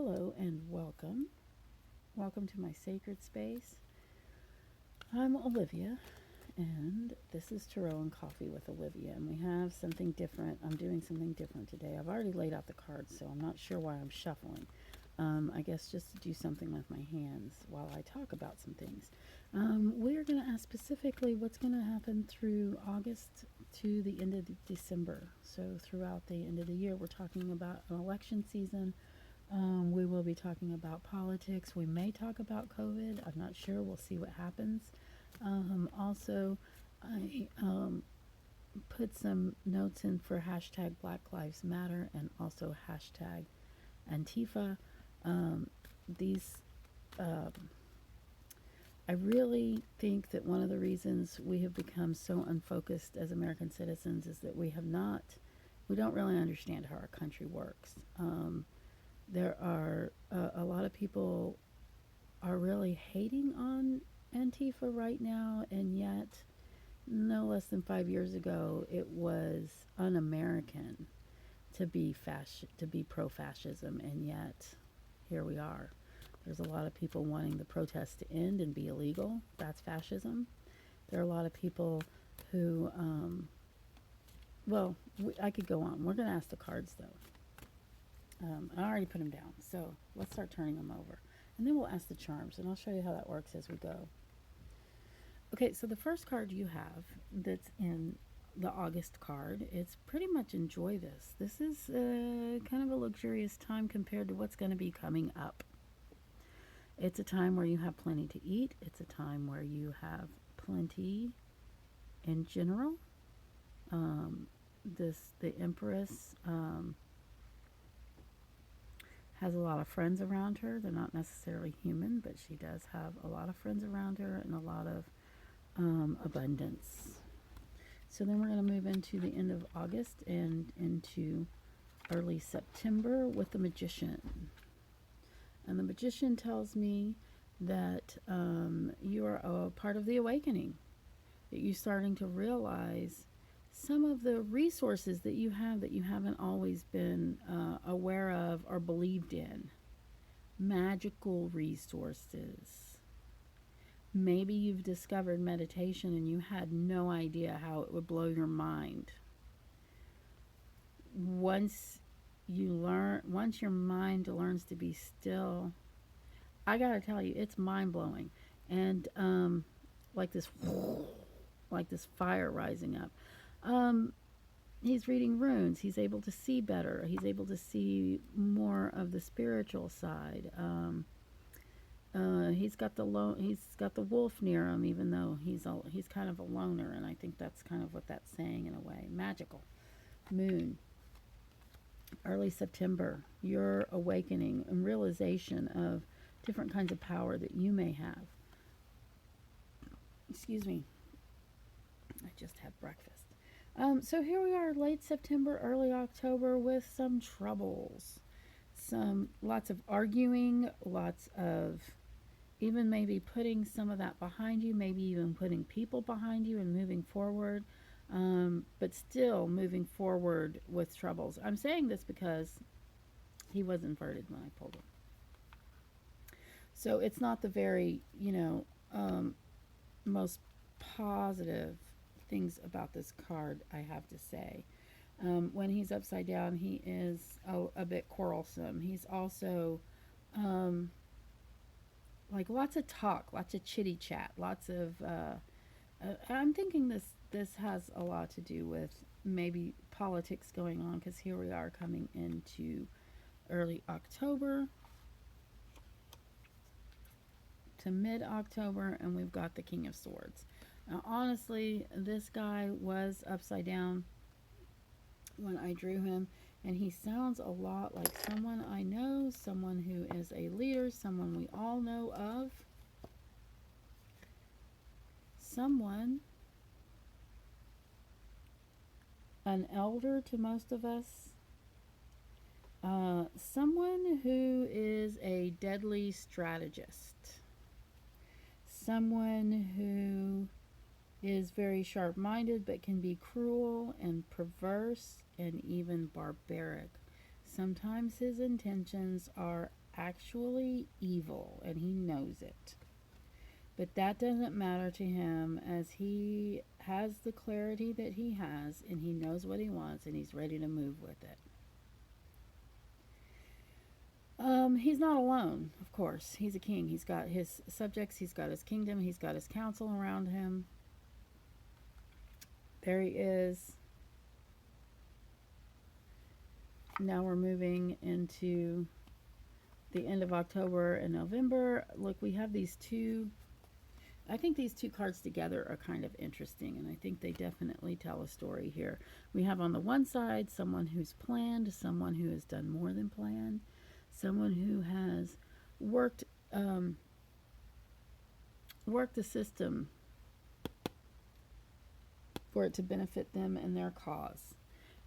Hello and welcome. Welcome to my sacred space. I'm Olivia, and this is Tarot and Coffee with Olivia, and we have something different. I'm doing something different today. I've already laid out the cards, so I'm not sure why I'm shuffling. I guess just to do something with my hands while I talk about some things. We're going to ask specifically what's going to happen through August to the end of December. So, throughout the end of the year, we're talking about an election season. We will be talking about politics. We may talk about COVID. I'm not sure. We'll see what happens. Also, I put some notes in for hashtag Black Lives Matter and also hashtag Antifa. These, I really think that one of the reasons we have become so unfocused as American citizens is that we don't really understand how our country works. There are a lot of people are really hating on Antifa right now, and yet no less than 5 years ago it was un-American to be pro-fascism, and yet here we are. There's a lot of people wanting the protests to end and be illegal. That's fascism. There are a lot of people who, I could go on. We're going to ask the cards though. I already put them down, so let's start turning them over. And then we'll ask the charms, and I'll show you how that works as we go. Okay, so the first card you have that's in the August card, it's pretty much enjoy this. This is kind of a luxurious time compared to what's going to be coming up. It's a time where you have plenty to eat. It's a time where you have plenty in general. The Empress has a lot of friends around her. They're not necessarily human, but she does have a lot of friends around her and a lot of abundance. So then we're going to move into the end of August and into early September with the Magician. And the Magician tells me that you are a part of the awakening, that you're starting to realize some of the resources that you haven't always been aware of or believed in. Magical resources. Maybe you've discovered meditation and you had no idea how it would blow your mind. Once your mind learns to be still, I gotta tell you, it's mind-blowing. And like this fire rising up. He's reading runes. He's able to see better. He's able to see more of the spiritual side. He's got the wolf near him, even though he's kind of a loner, and I think that's kind of what that's saying in a way. Magical. Moon. Early September, your awakening and realization of different kinds of power that you may have. Excuse me. I just had breakfast. So here we are, late September, early October, with some troubles. Lots of arguing, lots of even maybe putting some of that behind you, maybe even putting people behind you and moving forward, but still moving forward with troubles. I'm saying this because he was inverted when I pulled him. So it's not the very, most positive things about this card, I have to say. When he's upside down, he is a bit quarrelsome. He's also like lots of talk, lots of chitty chat, lots of. I'm thinking this has a lot to do with maybe politics going on, because here we are coming into early October to mid-October, and we've got the King of Swords. Now, honestly, this guy was upside down when I drew him, and he sounds a lot like someone I know, someone who is a leader, someone we all know of, someone, an elder to most of us, someone who is a deadly strategist, someone who is very sharp-minded but can be cruel and perverse and even barbaric. Sometimes his intentions are actually evil, and he knows it. But that doesn't matter to him, as he has the clarity that he has, and he knows what he wants, and he's ready to move with it. He's not alone, of course. He's a king. He's got his subjects, he's got his kingdom, he's got his council around him. There he is. Now we're moving into the end of October and November. Look, we have these two. I think these two cards together are kind of interesting, and I think they definitely tell a story here. We have on the one side someone who's planned, someone who has done more than planned, someone who has worked the system for it to benefit them and their cause.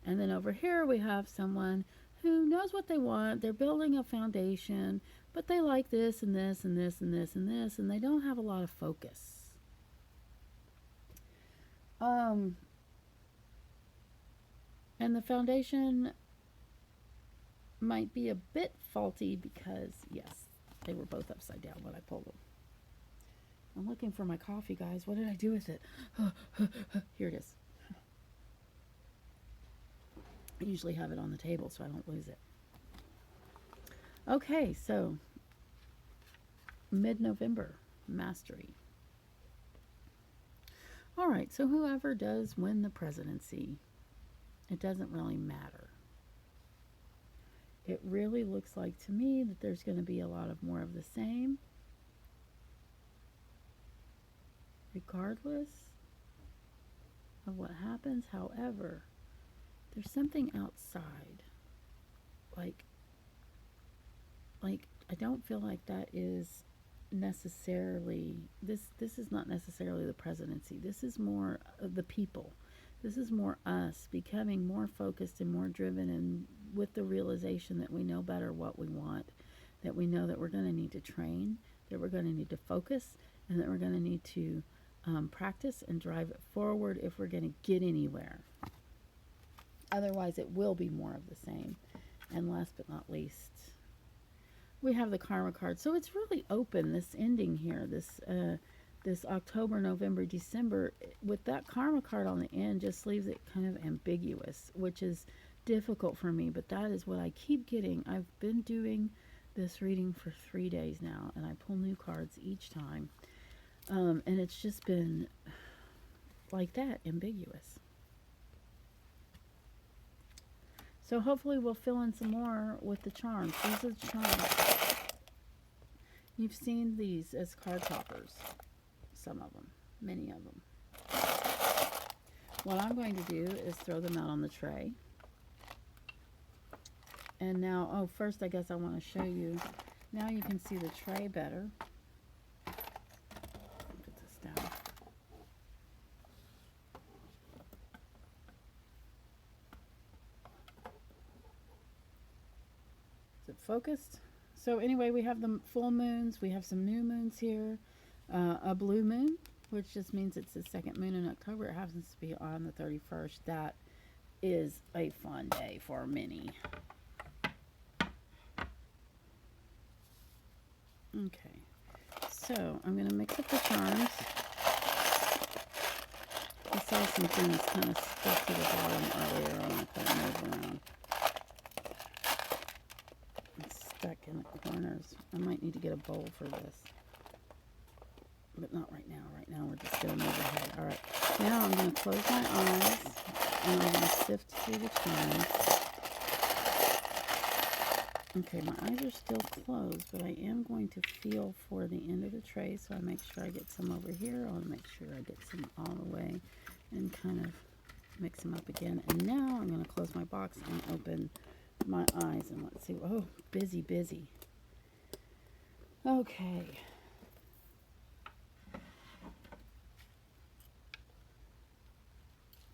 And then over here we have someone who knows what they want. They're building a foundation, but they like this and this and this and this and this, and they don't have a lot of focus. And the foundation might be a bit faulty because, yes, they were both upside down when I pulled them. I'm looking for my coffee, guys. What did I do with it? Here it is. I usually have it on the table so I don't lose it. Okay, so mid-November, mastery. All right, so whoever does win the presidency, it doesn't really matter. It really looks like to me that there's going to be a lot of more of the same, regardless of what happens. However, there's something outside. Like I don't feel like that is necessarily, this is not necessarily the presidency. This is more the people. This is more us becoming more focused and more driven, and with the realization that we know better what we want, that we know that we're going to need to train, that we're going to need to focus, and that we're going to need to practice and drive it forward if we're going to get anywhere. Otherwise, it will be more of the same. And last but not least, we have the karma card. So it's really open, this ending here, this October, November, December, with that karma card on the end just leaves it kind of ambiguous, which is difficult for me, but that is what I keep getting. I've been doing this reading for 3 days now, and I pull new cards each time. And it's just been like that, ambiguous. So hopefully we'll fill in some more with the charms. These are the charms. You've seen these as card toppers. Some of them. Many of them. What I'm going to do is throw them out on the tray. And now, first I guess I want to show you. Now you can see the tray better. Put this down. Is it focused? So anyway, we have the full moons. We have some new moons here. A blue moon, which just means it's the second moon in October. It happens to be on the 31st. That is a fun day for many. Okay, so I'm going to mix up the charms. I saw some things kind of stuck to the bottom earlier on. I couldn't move around. It's stuck in the corners. I might need to get a bowl for this. But not right now. Right now we're just going to move ahead. Alright, now I'm going to close my eyes and I'm going to sift through the charms. Okay, my eyes are still closed, but I am going to feel for the end of the tray, so I make sure I get some over here. I want to make sure I get some all the way and kind of mix them up again. And now I'm going to close my box and open my eyes, and let's see. Oh, busy, busy. Okay.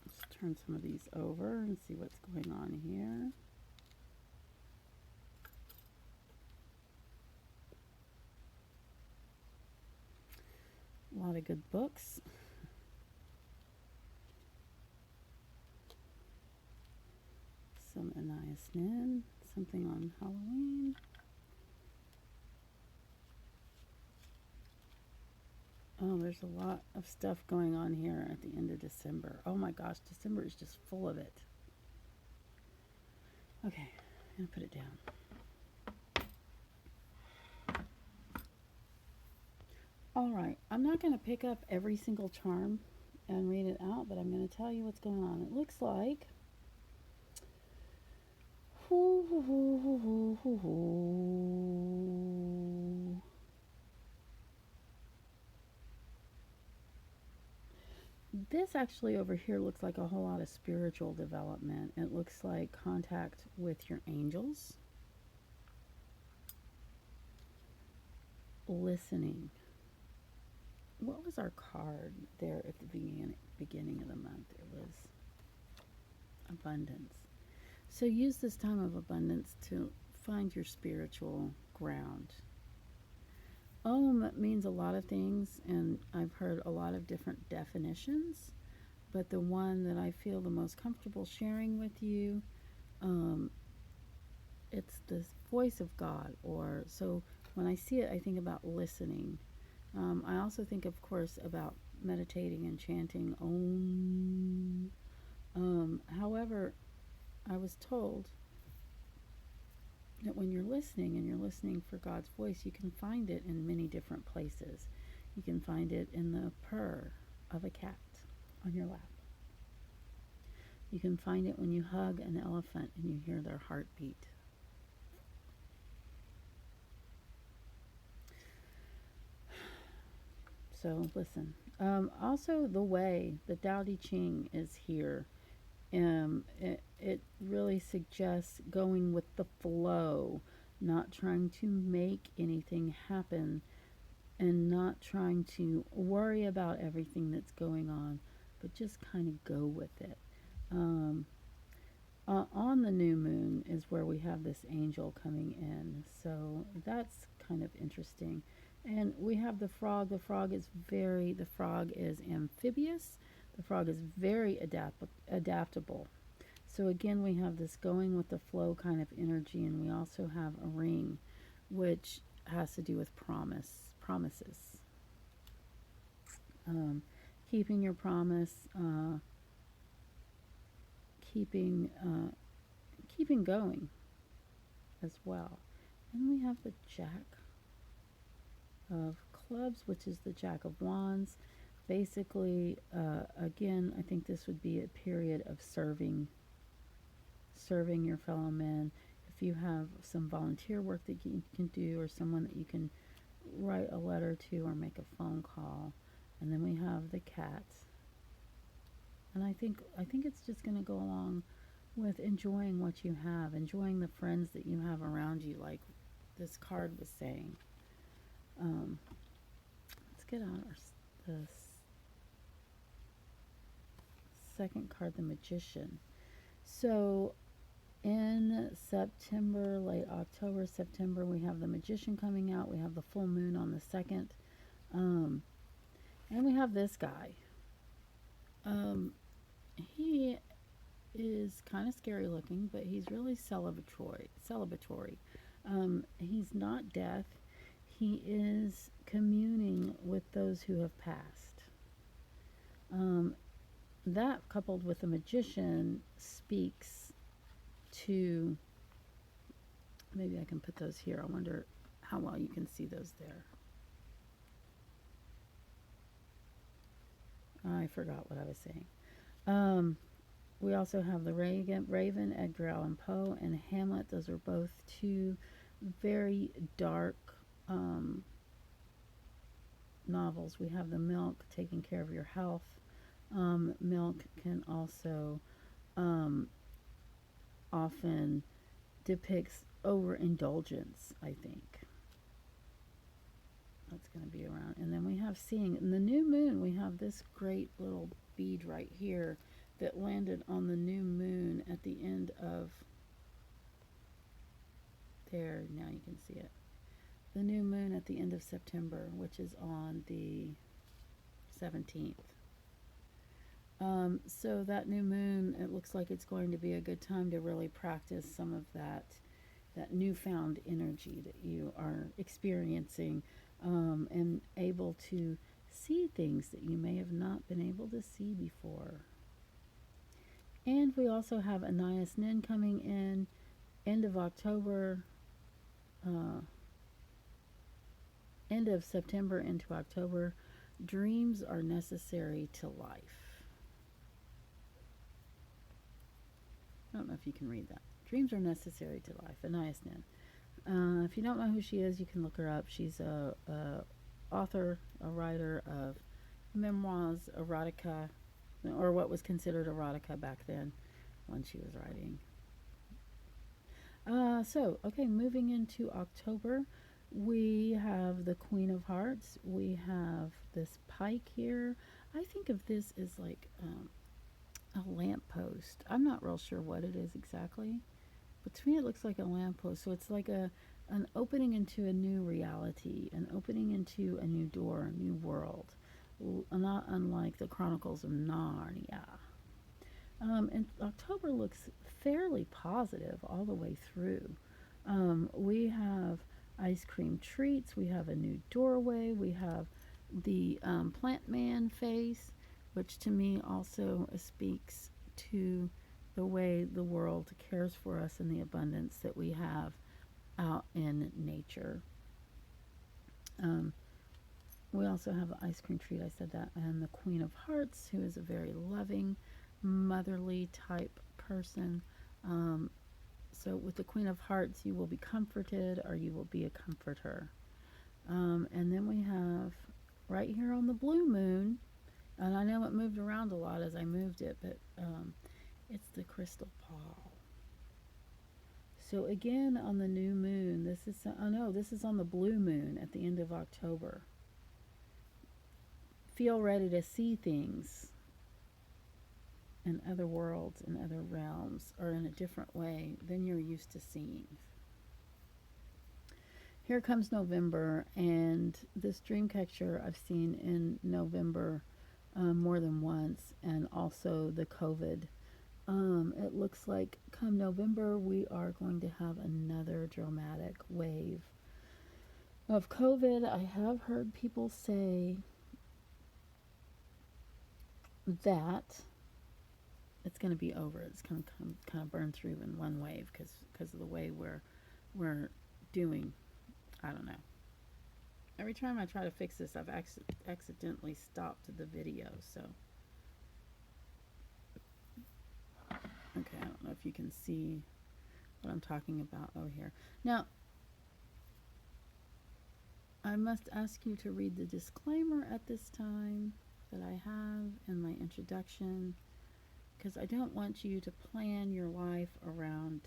Let's turn some of these over and see what's going on here. A lot of good books. Some Anais Nin, something on Halloween. There's a lot of stuff going on here at the end of December. Oh my gosh, December is just full of it. Okay, I'm going to put it down. All right, I'm not going to pick up every single charm and read it out, but I'm going to tell you what's going on. It looks like this actually over here looks like a whole lot of spiritual development. It looks like contact with your angels, listening. What was our card there at the beginning of the month? It was abundance. So use this time of abundance to find your spiritual ground. Means a lot of things, and I've heard a lot of different definitions, but the one that I feel the most comfortable sharing with you, it's the voice of God. Or so when I see it, I think about listening. I also think, of course, about meditating and chanting Om. However, I was told that when you're listening and you're listening for God's voice, you can find it in many different places. You can find it in the purr of a cat on your lap. You can find it when you hug an elephant and you hear their heartbeat. So listen. Also, the way, the Tao Te Ching is here. It really suggests going with the flow, not trying to make anything happen, and not trying to worry about everything that's going on, but just kind of go with it. On the new moon is where we have this angel coming in, so that's kind of interesting. And we have the frog. The frog is amphibious. The frog is very adaptable. So again, we have this going with the flow kind of energy, and we also have a ring, which has to do with promises. Keeping your promise, keeping going as well. And we have the Jack of Clubs, which is the Jack of Wands. Basically, again, I think this would be a period of serving your fellow men. If you have some volunteer work that you can do, or someone that you can write a letter to or make a phone call. And then we have the cat. And I think it's just going to go along with enjoying what you have, enjoying the friends that you have around you, like this card was saying. Let's get on the second card, the Magician. So in September, late October, September, we have the Magician coming out. We have the full moon on the 2nd. And we have this guy. He is kind of scary looking, but he's really celebratory. He's not death. He is communing with those who have passed. That, coupled with the Magician, speaks to, maybe I can put those here. I wonder how well you can see those there. I forgot what I was saying. We also have The Raven, Edgar Allan Poe, and Hamlet. Those are both two very dark novels. We have The Milk, taking care of your health. Milk can also often depicts overindulgence, I think. That's going to be around. And then we have seeing. In the new moon, we have this great little bead right here that landed on the new moon at the end of there. Now you can see it. The new moon at the end of September, which is on the 17th. So that new moon, it looks like it's going to be a good time to really practice some of that newfound energy that you are experiencing, and able to see things that you may have not been able to see before. And we also have Anais Nin coming in end of October, uh, end of September into October. Dreams are necessary to life. I don't know if you can read that. Dreams are necessary to life. Anais Nin. If you don't know who she is, you can look her up. She's a author, a writer of memoirs, erotica, or what was considered erotica back then when she was writing. Okay, moving into October, we have the Queen of Hearts. We have this pike here. I think of this as like a lamppost. I'm not real sure what it is exactly, but to me it looks like a lamppost. So it's like an opening into a new reality, an opening into a new door, a new world, not unlike the Chronicles of Narnia. And October looks fairly positive all the way through. We have ice cream treats, we have a new doorway, we have the plant man face, which to me also speaks to the way the world cares for us and the abundance that we have out in nature. We also have an ice cream treat, I said that, and the Queen of Hearts, who is a very loving, motherly type person. So with the Queen of Hearts, you will be comforted or you will be a comforter. And then we have right here on the blue moon, and I know it moved around a lot as I moved it, but it's the crystal ball. So again, on the new moon, this is on the blue moon at the end of October. Feel ready to see things in other worlds, in other realms, or in a different way than you're used to seeing. Here comes November, and this dream catcher I've seen in November more than once, and also the COVID. It looks like come November we are going to have another dramatic wave of COVID. I have heard people say that it's going to be over. It's going to kind of burn through in one wave because of the way we're doing. I don't know. Every time I try to fix this, I've accidentally stopped the video. So, okay, I don't know if you can see what I'm talking about over here. Now, I must ask you to read the disclaimer at this time that I have in my introduction, because I don't want you to plan your life around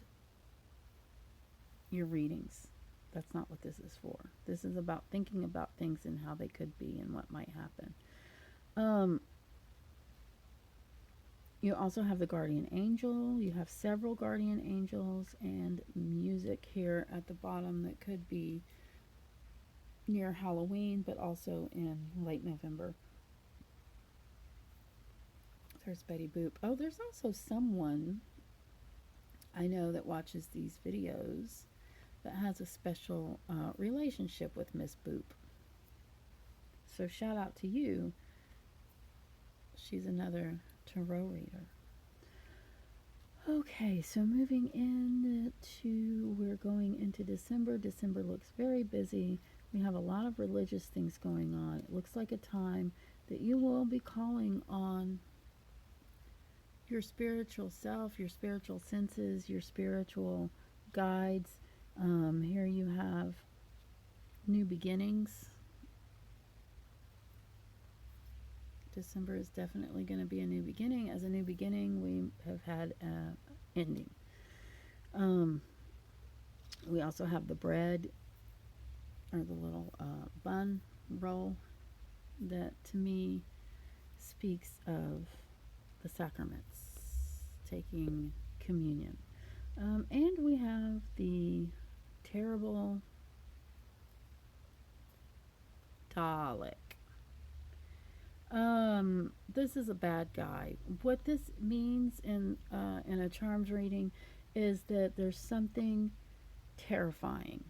your readings. That's not what this is for. This is about thinking about things and how they could be and what might happen. You also have the guardian angel. You have several guardian angels and music here at the bottom that could be near Halloween, but also in late November. There's Betty Boop. Oh, there's also someone I know that watches these videos that has a special relationship with Miss Boop. So shout out to you. She's another tarot reader. Okay, so moving into, we're going into December. December looks very busy. We have a lot of religious things going on. It looks like a time that you will be calling on your spiritual self, your spiritual senses, your spiritual guides. Here you have new beginnings. December is definitely going to be a new beginning. As a new beginning, we have had an ending. We also have the bread, or the little bun roll, that to me speaks of the sacraments, taking communion. And we have the terrible Dalek. This is a bad guy. What this means in a charms reading is that there's something terrifying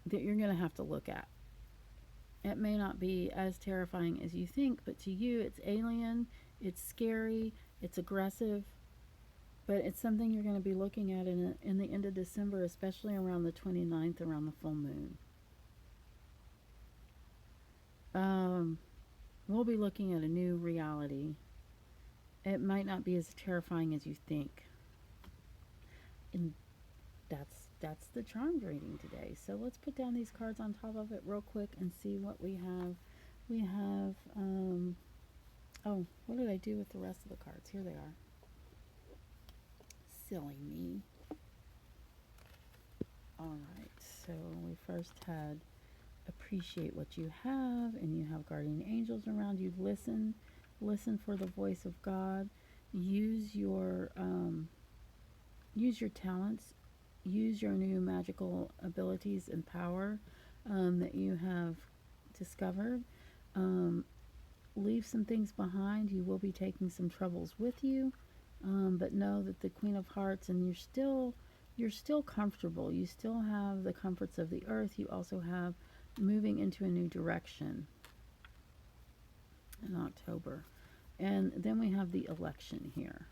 that you're going to have to look at. It may not be as terrifying as you think, but to you, it's alien, it's scary, it's aggressive, but it's something you're going to be looking at in the end of December, especially around the 29th, around the full moon. Um, we'll be looking at a new reality. It might not be as terrifying as you think. And that's the charmed reading today. So let's put down these cards on top of it real quick and see what we have. We have oh, what did I do with the rest of the cards? Here they are. Silly me. All right. So we first had appreciate what you have, and you have guardian angels around you. Listen for the voice of God. Use your talents, use your new magical abilities and power that you have discovered. Leave some things behind. You will be taking some troubles with you, but know that the Queen of Hearts, and you're still comfortable. You still have the comforts of the earth. You also have moving into a new direction in October. And then we have the election here.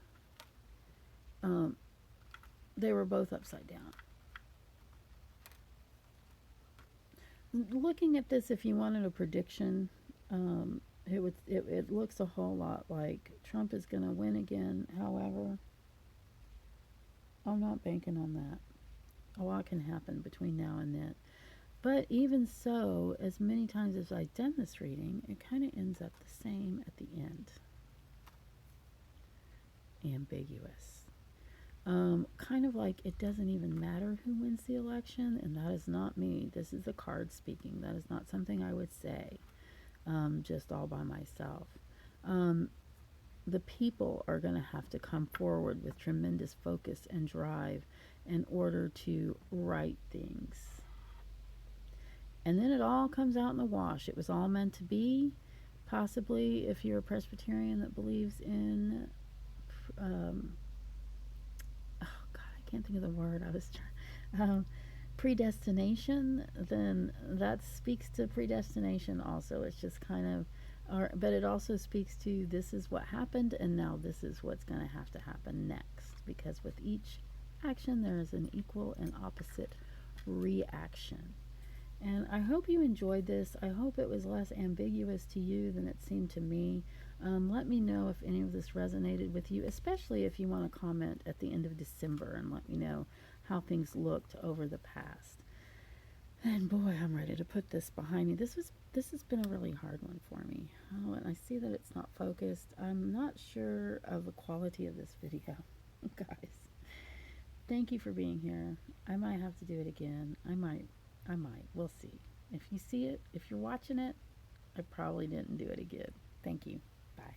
They were both upside down. Looking at this, if you wanted a prediction, it looks a whole lot like Trump is going to win again. However, I'm not banking on that. A lot can happen between now and then. But even so, as many times as I've done this reading, it kind of ends up the same at the end. Ambiguous. Kind of like it doesn't even matter who wins the election, and that is not me. This is the card speaking. That is not something I would say just all by myself. The people are going to have to come forward with tremendous focus and drive in order to right things. And then it all comes out in the wash. It was all meant to be. Possibly, if you're a Presbyterian that believes in can't think of the word I was trying. Predestination, then that speaks to predestination also. It's just kind of, but it also speaks to this is what happened, and now this is what's going to happen next. Because with each action, there is an equal and opposite reaction. And I hope you enjoyed this. I hope it was less ambiguous to you than it seemed to me. Let me know if any of this resonated with you, especially if you want to comment at the end of December and let me know how things looked over the past. And boy, I'm ready to put this behind me. This has been a really hard one for me. Oh, and I see that it's not focused. I'm not sure of the quality of this video, guys. Thank you for being here. I might have to do it again. I might. We'll see. If you see it, if you're watching it, I probably didn't do it again. Thank you. Bye.